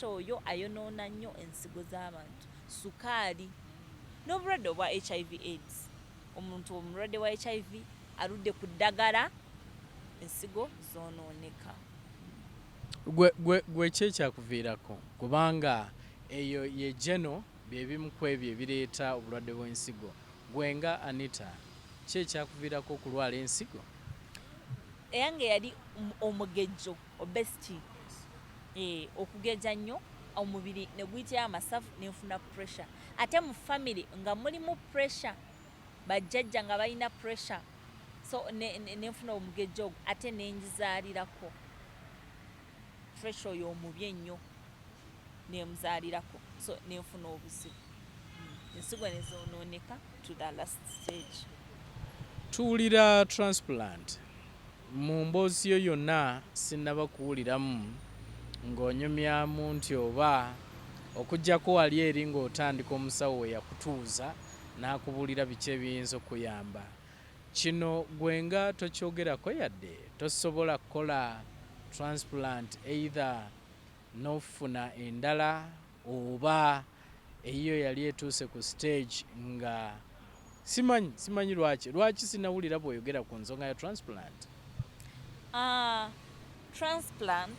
oyo ayonoona nnyo ensigo z'abantu. Sukaali n'obulwadde obwa HIV/AIDS. Omuntu omulwadde wa HIV aludde ku ddagala, ensigo zoonooneka. Gwe ki ekyakuviirako? Kubanga eyo ye geno bye bimu ku ebyo ebireeta obulwadde bw'ensigo. Gwe nga Anita, ki ekyakuviirako okulwala ensigo? Eyange yali omugejjo, obesity. Okugeja nnyo, omubiri ne guyitira amasavu, nenfuna pressure. Ate mu family nga mulimu pressure, bajjajja nga balina pressure, so nenfuna omugejjo ogwo, ate nenjizaalirako. Pressure oyo omubi ennyo nemuzaalirako, so nenfuna obuzibu. Ensigo ne zoonooneka to the last stage. Tuwulira transplant. Mu mboozi yo yonna sinnaba kuwuliramu ng'onyumyamu nti oba okuggyako wali eri ng'otandika omusawo we yakutuuza n'akubuulira biki ebiyinza okuyamba. Kino gwe nga tokyogerako yadde tosobola kukola transplant either n'ofuna endala oba eyiyo yali etuuse ku stage nga simanyi lwaki sinnawulira bw'oyogera ku nsonga ya transplant. Transplant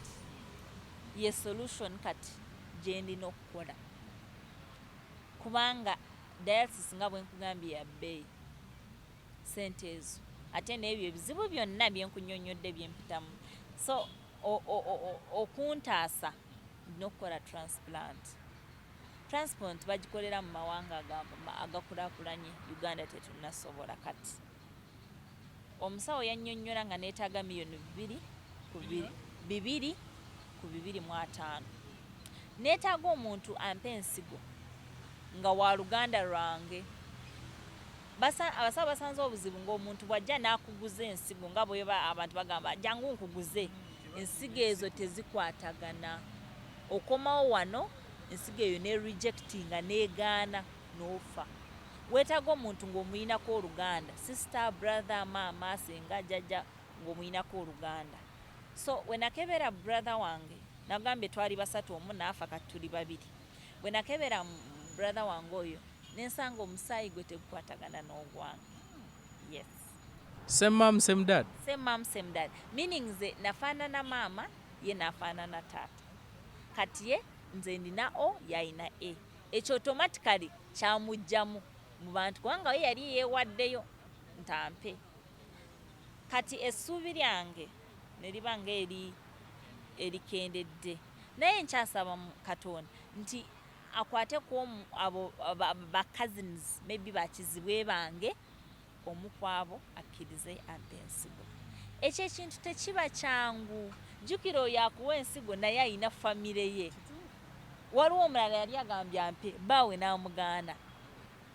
ye solution kati gye ndina okukola kubanga dialysis nga bwe nkugambye ya bbeeyi sente ezo ate n'ebyo ebizibu byonna bye nkunnyonnyodde bye mpitamu so okuntaasa ndina okukola transplant bagikolera mu mawanga agakulaakulanye Uganda tetunnasobola kati omusawo yannyonnyola nga neetaaga miliyoni 2.25 neetaaga omuntu ampa ensigo nga wa luganda lwange abasawo basanze obuzibu ng'omuntu bw'ajja n'akuguza ensigo nga bwe abantu bagamba jangu nkuguze ensigo ezo tezikwatagana okomawo wano ensigo eyo ne rejectinga negaana n'ofa weetaaga omuntu ng'omuyinako oluganda sister brother maama senga jjajja ng'omuyinako oluganda so we nakebera brother wange nagambye twali basatu omu naafa kati tuli babiri bwe nakebera brother wange oyo nensanga omusaayi gwe tegukwatagana n'ogwange yes same mom same dad meaning nze nafaanana maama ye nafaanana taata kati ye nze ndina O yayina A ekyo automatically kyamugjamu mu bantu kubanga we yali yeewaddeyo ntampe kati essuubi lyange ne liba nga erikendedde naye nkyasaba Katonda nti akwate ku abo ba cousins maybe bakizibwe bange omu kwabo akkirize ampe ensigo ekyo ekintu tekiba kyangu jjukira oyo akuwa ensigo naye ayina famire ye waliwo omulala yali agambye ampe baawe n'amugaana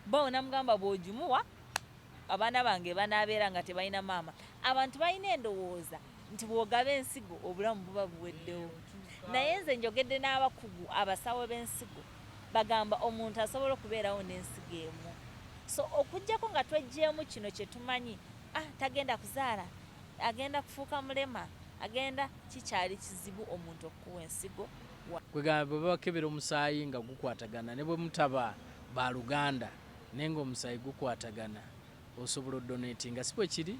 baawe n'amugamba bw'ogimuwa abaana bange banaabeera nga tebalina maama abantu balina endowooza nti bw'ogaba ensigo obulamu buba buweddewo naye nze njogedde n'abakugu abasawo b'ensigo bagamba omuntu asobola okubeerawo n'ensigo emu so okuggyako nga tweggyemu kino kye tumanyi tagenda kuzaala agenda kufuuka mulema agenda kikyali kizibu omuntu okuwa ensigo kwegamba bwe bakebera omusaayi nga gukwatagana ne bwe mutaba ba luganda naye nga omusaayi gukwatagana osobola odonatinga si bwe kiri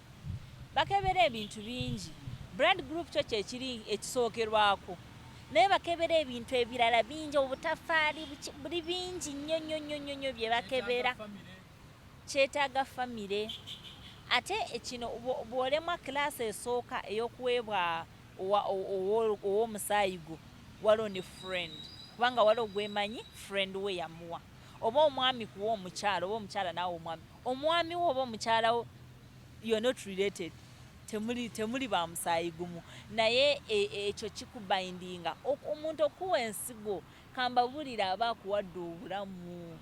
bakebera ebintu bingi brand group kyo kyekiri ekisookerwako naye bakebera ebintu ebirala bingi obutafaali buli bingi nnyo bye bakebera kyetaaga famire ate ekino bw'olemwa kilaasi esooka ey'okuweebwa ow'omusaayi gwo waliwo ne friend kubanga waliwo gwemanyi friend we yamuwa oba omwami kuwa omukyala oba omukyala naawe omwami wo oba omukyala wo you're not related temuli ba musaayi gumu naye ekyo kikubayindinga omuntu okuwa ensigo kambabulira aba akuwadde obulamu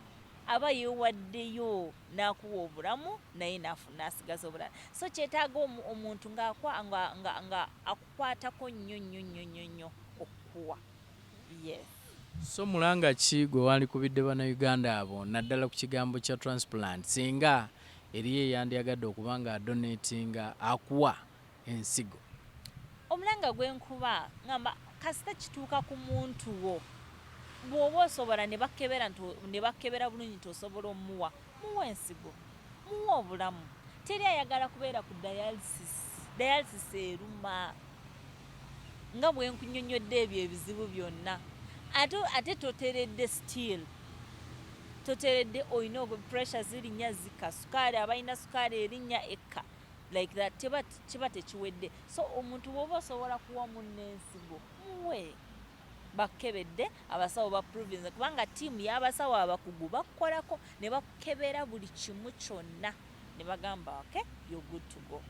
aba yeewaddeyo n'akuwa obulamu naye n'asigaza obulala so kyetaaga omuntu nga akukwatako nnyo okukuwa yes so mulanga ki gwe wandikubidde bannayuganda abo naddala ku kigambo kya transplant singa eriyo eyandyagadde okuba nga adonatinga akuwa ensigo omulanga gwenkuba ngamba kasita kituuka ku muntu wo bw'oba osobola ne bakebera bulungi nti osobola omuwa muwa ensigo muwa obulamu teri ayagala kubeera ku dialysis eruma nga bwe nkunnyonnyodde ebyo ebizibu byonna ate toteredde still toteredde olina pressure zirinnya zika sukaali abalina sukaali erinnya ekka like that kiba tekiwedde so omuntu bw'oba osobola kuwa munne ensigo muwe bakebedde abasawo ba province kubanga tiimu y'abasawo abakugu bakukolako ne bakebera buli kimu kyonna ne bagamba okay you're good to go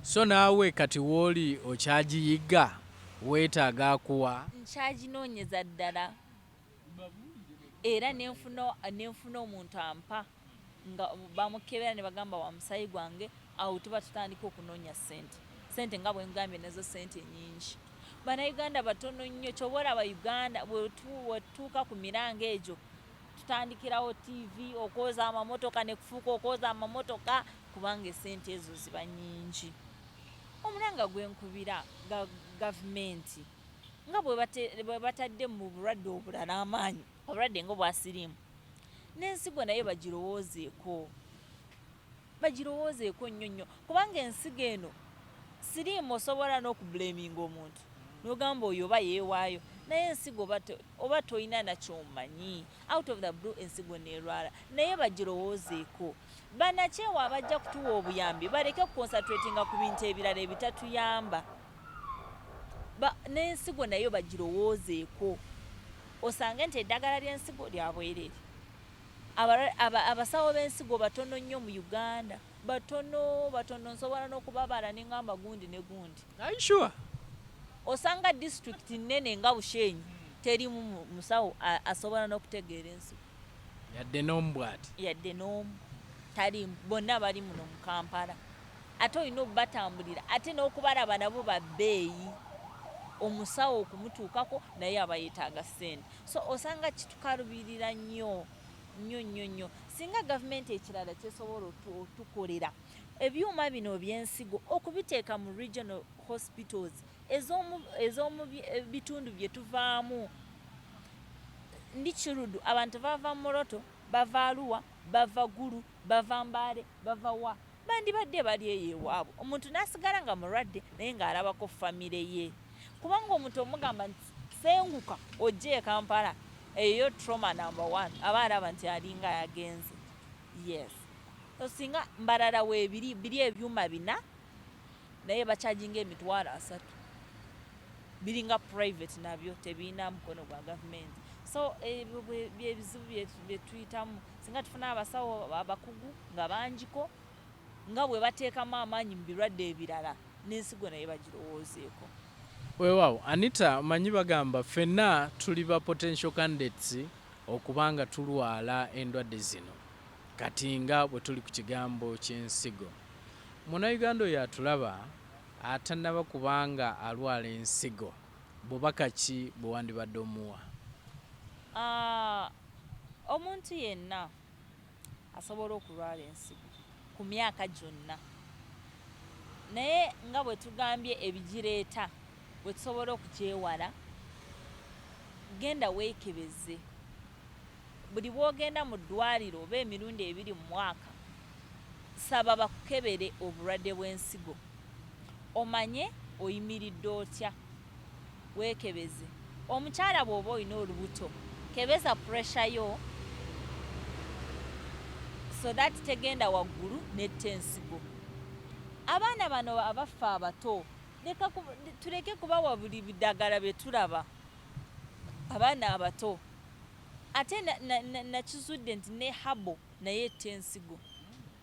so naawe kati wooli okyagiyiga weetaaga akuwa nkyaginoonyeza ddala era nenfuna omuntu ampa nga bamukebera ne bagamba wa musaayi gwange awo tuba tutandika okunoonya sente nga bwe ngambye nazo sente nyingi bannayuganda batono nnyo kyoba olaba Uganda bwetuuka ku miranga egyo tutandikirawo TV okwoza amamotoka ne kufuuka okwoza amamotoka kubanga esente ezo ziba nyingi omulanga gwenkubira gavumenti nga bwe batadde mu bulwadde obulala amaanyi obulwadde nga obwa siriimu n'ensigo naye bagirowoozeeko nnyo kubanga ensigo eno siriimu osobola n'okubulaminga omuntu n'ogamba oyo oba yeewaayo naye ensigo oba toyina nakyomanyi out of the blue ensigo nerwala naye bagirowoozeeko banakyewa abajja kutuwa obuyambi baleke kuconcentratinga ku bintu ebirala ebitatuyamba n'ensigo nayo bagirowoozeeko osange nti eddagala ly'ensigo lyabwerere abasawo b'ensigo batono nnyo mu Uganda batono nsobola n'okubabala n'engamba gundi ne gundi. Are you sure? Osanga district nnene nga Bushenyi terimu musawo asobola n'okutegeera ensigo yadde n'ombwati yadde n'omu tali bonna bali muno mu Kampala ate olina okubatambulira ate n'okubalaba nabo babbeeyi omusawo okumutuukako naye aba yeetaaga ssente so osanga kitukalubirira nnyo singa gavumenti ekirala kyesobola otukolera ebyuma bino by'ensigo okubiteeka mu regional hospitals ez'omu bitundu bye tuvaamu ndi Kirudu abantu bava Moroto bava Arua bava Gulu bava Mbale bava wa bandibadde bali eyo ewaabwe omuntu n'asigala nga mulwadde naye ng'alabako famire ye kubanga omuntu omugamba nti senguka ojje e Kampala eyo trauma number 1 aba alaba nti alinga yagenze yes so singa mbalala biri ebyuma bina naye bakyajinga emitwalo 3 biringa private nabyo tebiina mukono gwa government so byebizibu byetuyitamu singa tufuna abasawo abakugu nga bangiko nga bwe bateekamu amaanyi mu birwadde ebirala n'ensigo naye bagirowoozeeko. Weewaawo Anita manyi bagamba ffenna tuli ba potential candidates okubanga tulwala endwadde zino kati nga bwe tuli ku kigambo ky'ensigo Munnayuganda oyo atulaba atannaba kubanga alwala ensigo bubaka ki bwe wandibadde omuwa? Omuntu yenna asobola okulwala ensigo ku myaka gyonna naye nga bwe tugambye ebigireeta bwe tusobola okukyewala genda weekebeze buli bwogenda mu ddwaliro oba emirundi 2 mu mwaka saba bakukebere obulwadde bw'ensigo omanye oyimiridde otya weekebeze omukyala bw'oba olina olubuto kebeza pressure yo so that tegenda waggulu netta ensigo abaana bano abaffe abato tuleke kubawa buli biddagala bye tulaba abaana abato ate nakizudde nti ne habo naye etta ensigo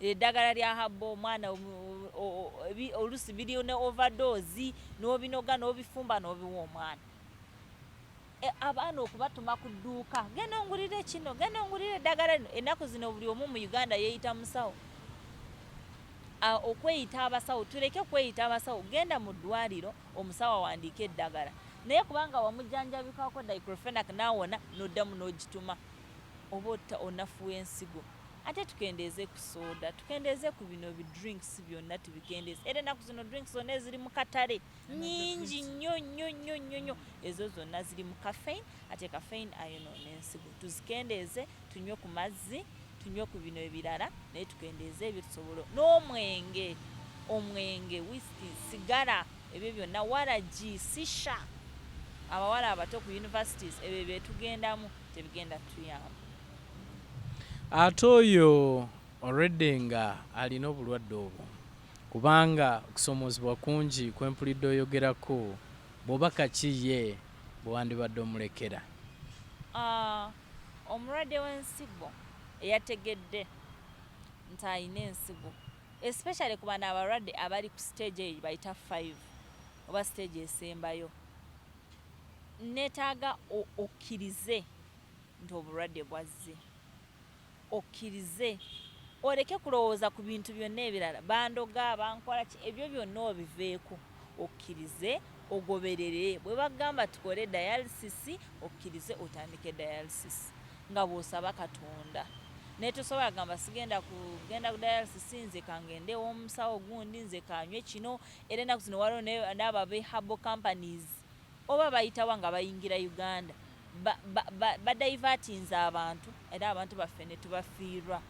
eddagala lya habo omwana olusi biri ne overdose n'obinoga n'obifumba n'obiwa omwana abaana okubatuma ku dduuka genda ongulire kino genda ongulire eddagala lino ennaku zino buli omu mu Uganda yeeyita musawo okweyita abasawo tuleke kweyita abasawo genda mu ddwaliro omusawo awandiika eddagala naye kubanga wamujjanjabikako diclofenac naawona n'oddamu n'ogituma oba onafuwa ensigo ate tukendeeze ku soda tukendeeze ku bino bidrinks byonna tubikendeeze era ennaku zino drinks zonna eziri mu katale nyingi nnyo ezo zonna ziri mu caffeine ate caffeine ayonoona ensigo tuzikendeeze tunywe ku mazzi tunywe ku bino ebirala naye tukendeeze ebyo tusobola n'omwenge whisky sigara ebyo byonna waragi sisha abawala abato ku universities ebyo byetugendamu tebigenda tuyamba ate oyo already nga alina obulwadde obwo kubanga okusomoozebwa kungi kwempulidde oyogerako bw'obaka ki ye bwe wandibadde omulekera? Omulwadde w'ensigo eyategedde nti alina ensigo especially ku bano abalwadde abali ku stage eyo bayita 5 oba stage esembayo neetaaga okkirize nti obulwadde bwazze okkirize oleke kulowooza ku bintu byonna ebirala bandoga bankola ki ebyo byonna obiveeko okkirize ogoberere bwe bagamba tukole dialysis okkirize otandike dialysis nga bw'osaba Katonda naye tosobola gamba sigenda kugenda ku dialysis nze kangende omusawo gundi nze kanywe kino era ennaku zino waliwo n'aba herbal companies oba bayitawa nga bayingira Uganda badivertinze abantu era abantu baffe ne tubafiirwa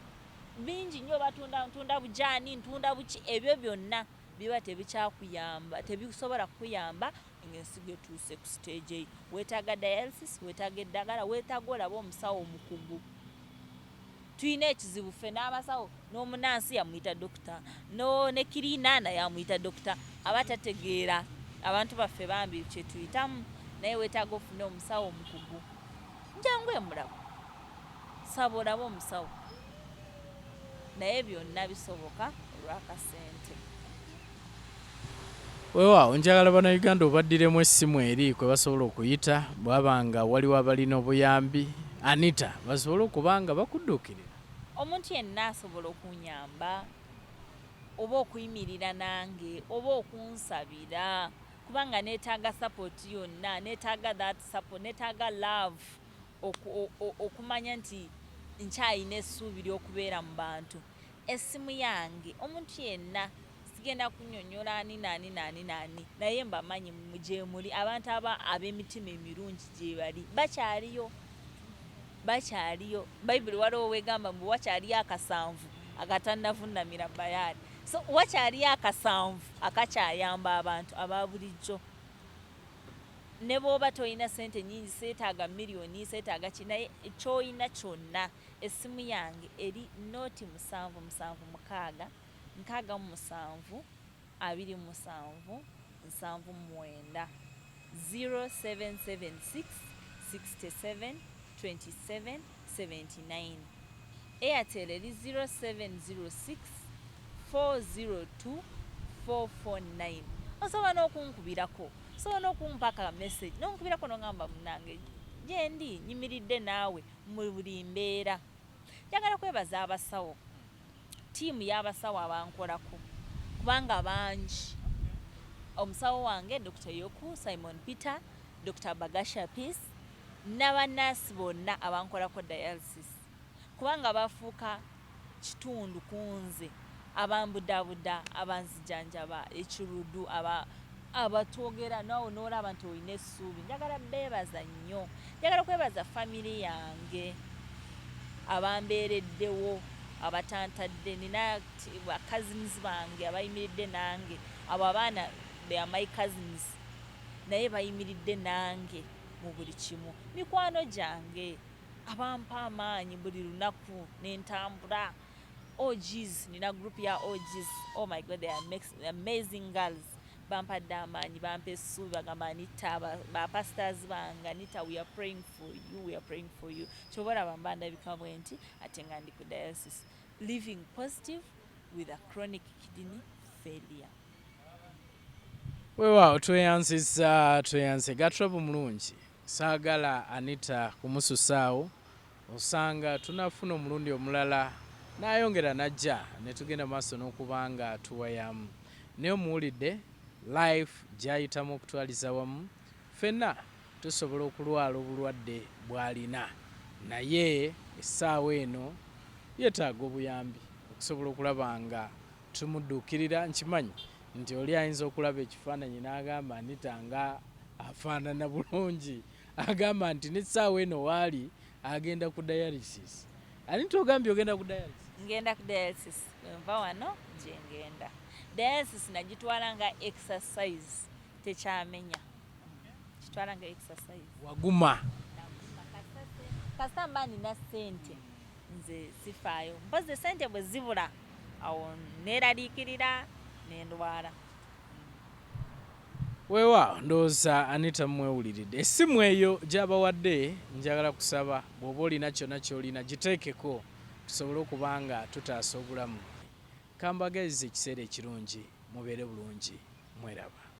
bingi nnyo batunda bujaani ntunda buki ebyo byonna biba tebikyakuyamba tebisobola kukuyamba ng'ensigo etuuse ku stage eyo. Weetaaga dialysis, weetaaga eddagala, weetaaga olaba omusawo omukugu. Tuyina ekizibu ffe n'abasawo n'omunaansi yamuyita dokita ne kirinaana yamuyita dokita aba tategeera abantu baffe bambi kye tuyitamu, naye weetaaga ofune omusawo omukugu. Njangu emulago saba olabe omusawo, naye byonna bisoboka olw'akasente. Weewaawo njagala bannayuganda obaddiremu essimu eri kwe basobola okuyita bw'aba nga waliwo abalina obuyambi Anita basobola okuba nga bakudduukirira. Omuntu yenna asobola okunyamba oba okuyimirira nange oba okunsabira, kubanga neetaaga support yonna, neetaaga that support, neetaaga love, okumanya nti nkyayina essuubi ly'okubeera mu bantu. Essimu yange omuntu yenna sigenda kunnyonnyola ani naye mbamanyi gye muli abantu ab'emitima emirungi gye bali bakyaliyo. Bayibuli waliwo weegamba mbu wakyaliyo akasanvu akatannavunnamira Baali. So wakyaliyo akasanvu akakyayamba abantu aba bulijjo. Ne bw'oba toyina sente nnyingi, seetaaga miliyoni, seetaaga ki, naye ky'oyina kyonna. Essimu yange eri 0776 67 27 79 0776 67 27 79. Airtel eri 0706 402 449. Osobola n'okunkubirako, osobola n'okumpaka message n'onkubirako n'ongamba munange gye ndi nyimiridde naawe mu buli mbeera. Njagala kwebaza abasawo, ttiimu y'abasawo abankolako kubanga bangi. Omusawo wange Dr. Yoku Simon Peter, Dr. Bagasha Peace n'abannansi bonna abankolako dialysis, kubanga bafuuka kitundu ku nze, abambuddaabudda, abanzijanjaba, ekirudu, abatwogera naawe n'olaba nti olina essuubi. Njagala beebaza nnyo. Njagala kwebaza famire yange abambeereddewo, abatantadde. Nina cousins bange abayimiridde nange, abo abaana they are my cousins, naye bayimiridde nange mu buli kimu. Mikwano gyange abampa amaanyi buli lunaku n'entambula. OGs, nina group ya OGs. Oh my God, they are amazing girls. Bampadde amaanyi, bampa essuubi, bagamba Anita, ba pastors bange, Anita, we are praying for you, we are praying for you. Kyobola bamba ndabika bwe nti ate nga ndi ku dialysis, living positive with a chronic kidney failure. Weewaawo tweyanse gatrabu mulungi. Saagala Anita kumususaawo, osanga tunafuna omulundi omulala n'ayongera najja ne tugenda maaso n'okubanga tuwayamu. Naye omuwulidde life gy'ayitamu okutwaliza wamu, ffenna tusobola okulwala obulwadde bw'alina, naye essaawa eno yeetaaga obuyambi okusobola okulaba nga tumudduukirira. Nkimanyi nti oli ayinza okulaba ekifaananyi n'agamba Anita nga afaanana bulungi, agamba nti n'essaawa eno waali agenda ku dialysis. Anita ogambye ogenda ku dialysis? Ngenda ku dialysis, nva wano gye ngenda. Dialysis nagitwala nga exercise, tekyamenya. Kitwala nga exercise. Waguma. Kasita mba nina ssente nze sifaayo. Mpozi ssente bwe zibula awo neeraliikirira n'endwala. Weewaawo ndowooza Anita mwewuliridde. Essimu eyo gy'abawadde njagala kusaba bw'oba olina kyonna ky'olina giteekeko tusobole okuba nga tutaasa obulamu. Kambagazza ekiseera ekirungi, mubeere bulungi, mweraba.